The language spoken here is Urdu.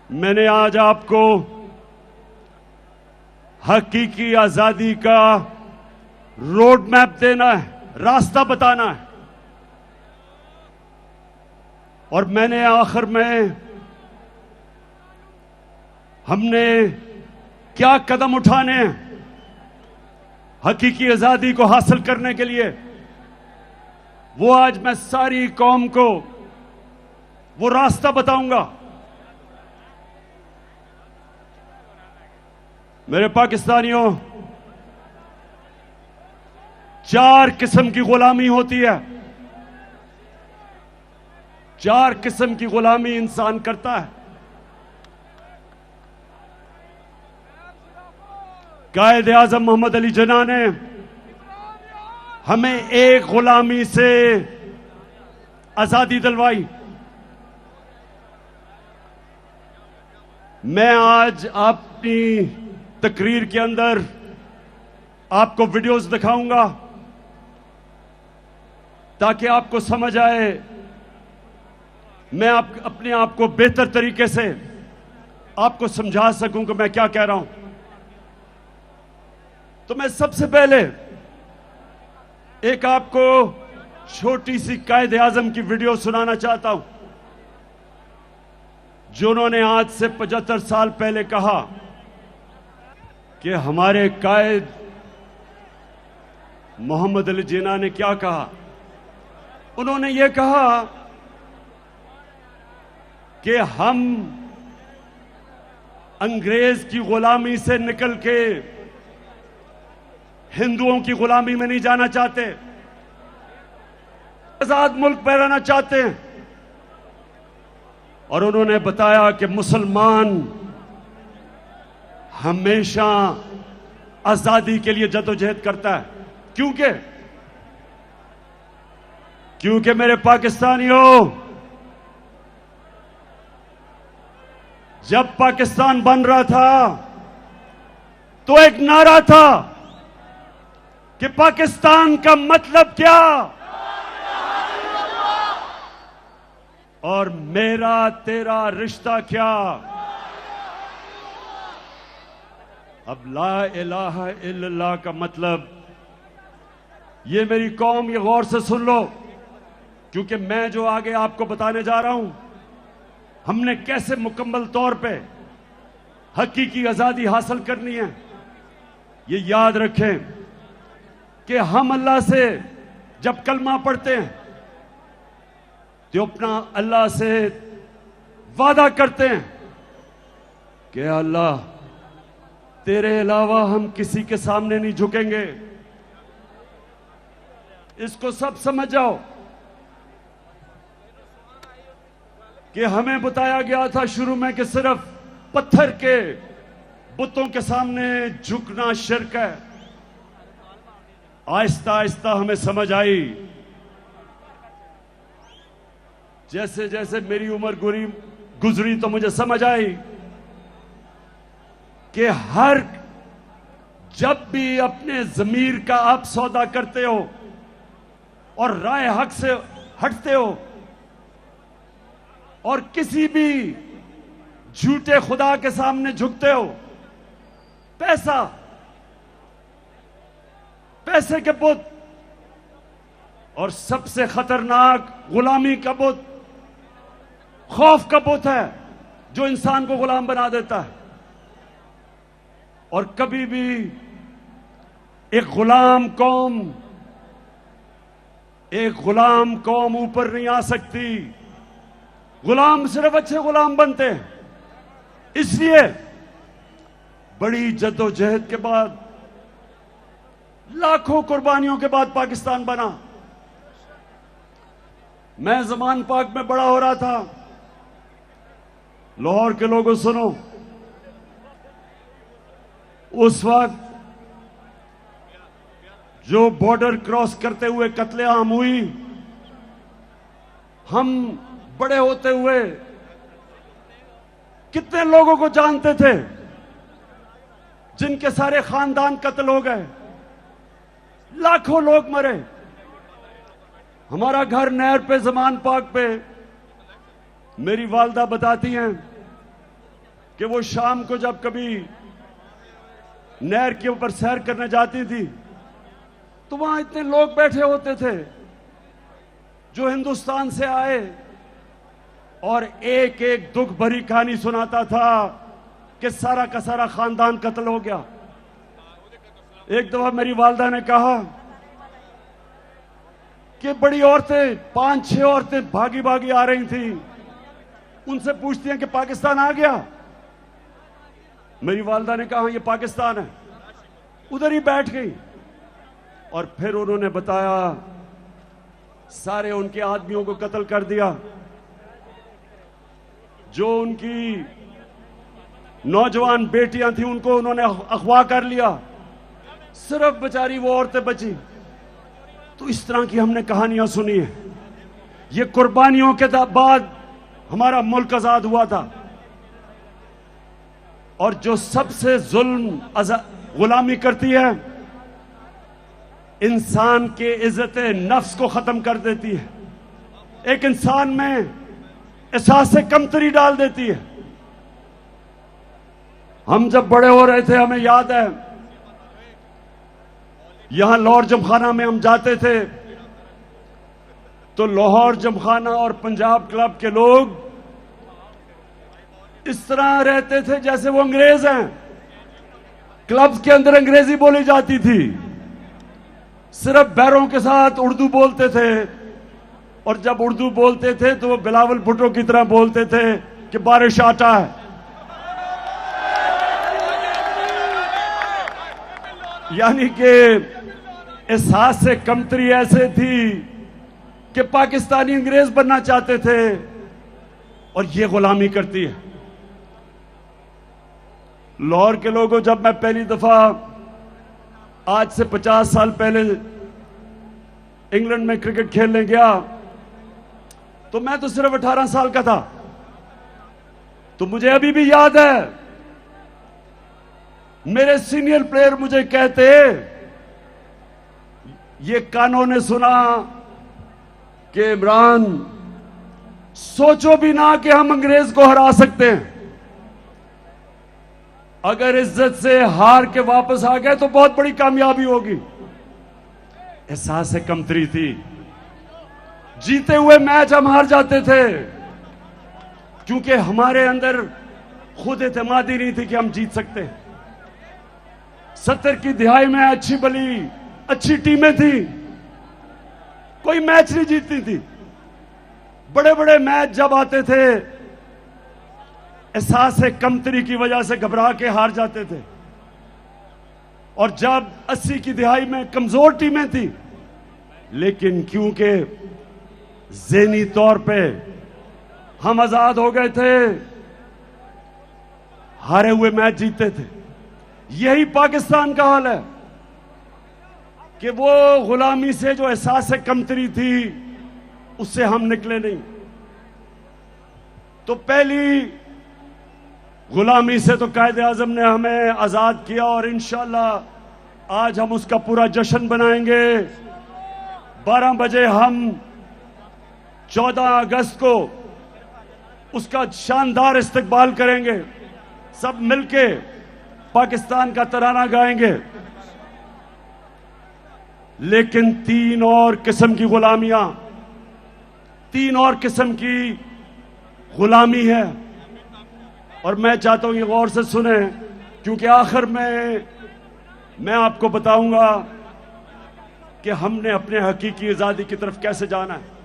میں نے آج آپ کو حقیقی آزادی کا روڈ میپ دینا ہے، راستہ بتانا ہے، اور میں نے آخر میں ہم نے کیا قدم اٹھانے ہیں حقیقی آزادی کو حاصل کرنے کے لیے، وہ آج میں ساری قوم کو وہ راستہ بتاؤں گا۔ میرے پاکستانیوں، 4 قسم کی غلامی ہوتی ہے، 4 قسم کی غلامی انسان کرتا ہے۔ قائد اعظم محمد علی جناح نے ہمیں ایک غلامی سے آزادی دلوائی۔ میں آج اپنی تقریر کے اندر آپ کو ویڈیوز دکھاؤں گا تاکہ آپ کو سمجھ آئے، میں اپنے آپ کو بہتر طریقے سے آپ کو سمجھا سکوں کہ میں کیا کہہ رہا ہوں۔ تو میں سب سے پہلے ایک آپ کو چھوٹی سی قائد اعظم کی ویڈیو سنانا چاہتا ہوں، جنہوں نے آج سے 75 سال پہلے کہا کہ ہمارے قائد محمد علی جناح نے کیا کہا۔ انہوں نے یہ کہا کہ ہم انگریز کی غلامی سے نکل کے ہندوؤں کی غلامی میں نہیں جانا چاہتے، آزاد ملک میں رہنا چاہتے ہیں۔ اور انہوں نے بتایا کہ مسلمان ہمیشہ آزادی کے لیے جدوجہد کرتا ہے، کیونکہ میرے پاکستانیوں، جب پاکستان بن رہا تھا تو ایک نعرہ تھا کہ پاکستان کا مطلب کیا، اور میرا تیرا رشتہ کیا۔ اب لا الہ الا اللہ کا مطلب، یہ میری قوم یہ غور سے سن لو، کیونکہ میں جو آگے آپ کو بتانے جا رہا ہوں، ہم نے کیسے مکمل طور پہ حقیقی آزادی حاصل کرنی ہے۔ یہ یاد رکھیں کہ ہم اللہ سے جب کلمہ پڑھتے ہیں تو اپنا اللہ سے وعدہ کرتے ہیں کہ اللہ تیرے علاوہ ہم کسی کے سامنے نہیں جھکیں گے۔ اس کو سب سمجھ جاؤ کہ ہمیں بتایا گیا تھا شروع میں کہ صرف پتھر کے بتوں کے سامنے جھکنا شرک ہے۔ آہستہ آہستہ ہمیں سمجھ آئی، جیسے جیسے میری عمر گزری تو مجھے سمجھ آئی کہ جب بھی اپنے ضمیر کا آپ سودا کرتے ہو اور رائے حق سے ہٹتے ہو اور کسی بھی جھوٹے خدا کے سامنے جھکتے ہو، پیسے کے بت، اور سب سے خطرناک غلامی کا بت خوف کا بت ہے جو انسان کو غلام بنا دیتا ہے۔ اور کبھی بھی ایک غلام قوم اوپر نہیں آ سکتی۔ غلام صرف اچھے غلام بنتے ہیں۔ اس لیے بڑی جدوجہد کے بعد، لاکھوں قربانیوں کے بعد پاکستان بنا۔ میں زمان پاک میں بڑا ہو رہا تھا۔ لاہور کے لوگوں سنو، اس وقت جو بارڈر کراس کرتے ہوئے قتل عام ہوئی، ہم بڑے ہوتے ہوئے کتنے لوگوں کو جانتے تھے جن کے سارے خاندان قتل ہو گئے، لاکھوں لوگ مرے۔ ہمارا گھر نہر پہ، زمان پاک پہ، میری والدہ بتاتی ہیں کہ وہ شام کو جب کبھی نہر کے اوپر سیر کرنے جاتی تھی تو وہاں اتنے لوگ بیٹھے ہوتے تھے جو ہندوستان سے آئے اور ایک ایک دکھ بھری کہانی سناتا تھا کہ سارا کا سارا خاندان قتل ہو گیا۔ ایک دفعہ میری والدہ نے کہا کہ بڑی عورتیں 5-6 عورتیں بھاگی بھاگی آ رہی تھیں، ان سے پوچھتی ہیں کہ پاکستان آ گیا؟ میری والدہ نے کہا یہ پاکستان ہے، ادھر ہی بیٹھ گئی، اور پھر انہوں نے بتایا سارے ان کے آدمیوں کو قتل کر دیا، جو ان کی نوجوان بیٹیاں تھیں ان کو انہوں نے اغوا کر لیا، صرف بیچاری وہ عورتیں بچی۔ تو اس طرح کی ہم نے کہانیاں سنی ہیں۔ یہ قربانیوں کے بعد ہمارا ملک آزاد ہوا تھا، اور جو سب سے ظلم غلامی کرتی ہے انسان کے عزت نفس کو ختم کر دیتی ہے، ایک انسان میں احساس کمتری ڈال دیتی ہے۔ ہم جب بڑے ہو رہے تھے ہمیں یاد ہے یہاں لاہور جمخانہ میں ہم جاتے تھے تو لاہور جمخانہ اور پنجاب کلب کے لوگ اس طرح رہتے تھے جیسے وہ انگریز ہیں۔ کلب کے اندر انگریزی بولی جاتی تھی، صرف بیروں کے ساتھ اردو بولتے تھے، اور جب اردو بولتے تھے تو وہ بلاول بھٹو کی طرح بولتے تھے کہ بارش آٹا ہے۔ یعنی کہ احساس سے کمتری ایسے تھی کہ پاکستانی انگریز بننا چاہتے تھے، اور یہ غلامی کرتی ہے۔ لاہور کے لوگوں، جب میں پہلی دفعہ آج سے 50 سال پہلے انگلینڈ میں کرکٹ کھیلنے گیا تو میں تو صرف 18 سال کا تھا، تو مجھے ابھی بھی یاد ہے میرے سینئر پلیئر مجھے کہتے یہ کانوں نے سنا کہ عمران سوچو بھی نہ کہ ہم انگریز کو ہرا سکتے ہیں، اگر عزت سے ہار کے واپس آ گئے تو بہت بڑی کامیابی ہوگی۔ احساس کمتری تھی، جیتے ہوئے میچ ہم ہار جاتے تھے کیونکہ ہمارے اندر خود اعتمادی نہیں تھی کہ ہم جیت سکتے۔ 70 کی دہائی میں اچھی بلی اچھی ٹیمیں تھیں، کوئی میچ نہیں جیتتی تھی، بڑے بڑے میچ جب آتے تھے احساس کمتری کی وجہ سے گھبرا کے ہار جاتے تھے، اور جب 80 کی دہائی میں کمزور ٹیمیں تھیں لیکن کیونکہ ذہنی طور پہ ہم آزاد ہو گئے تھے ہارے ہوئے میچ جیتے تھے۔ یہی پاکستان کا حال ہے کہ وہ غلامی سے جو احساس کمتری تھی اس سے ہم نکلے نہیں۔ تو پہلی غلامی سے تو قائد اعظم نے ہمیں آزاد کیا، اور انشاءاللہ آج ہم اس کا پورا جشن بنائیں گے۔ 12 بجے ہم 14 اگست کو اس کا شاندار استقبال کریں گے، سب مل کے پاکستان کا ترانہ گائیں گے۔ لیکن 3 اور قسم کی غلامیاں، 3 اور قسم کی غلامی ہے، اور میں چاہتا ہوں یہ غور سے سنیں کیونکہ آخر میں آپ کو بتاؤں گا کہ ہم نے اپنے حقیقی آزادی کی طرف کیسے جانا ہے۔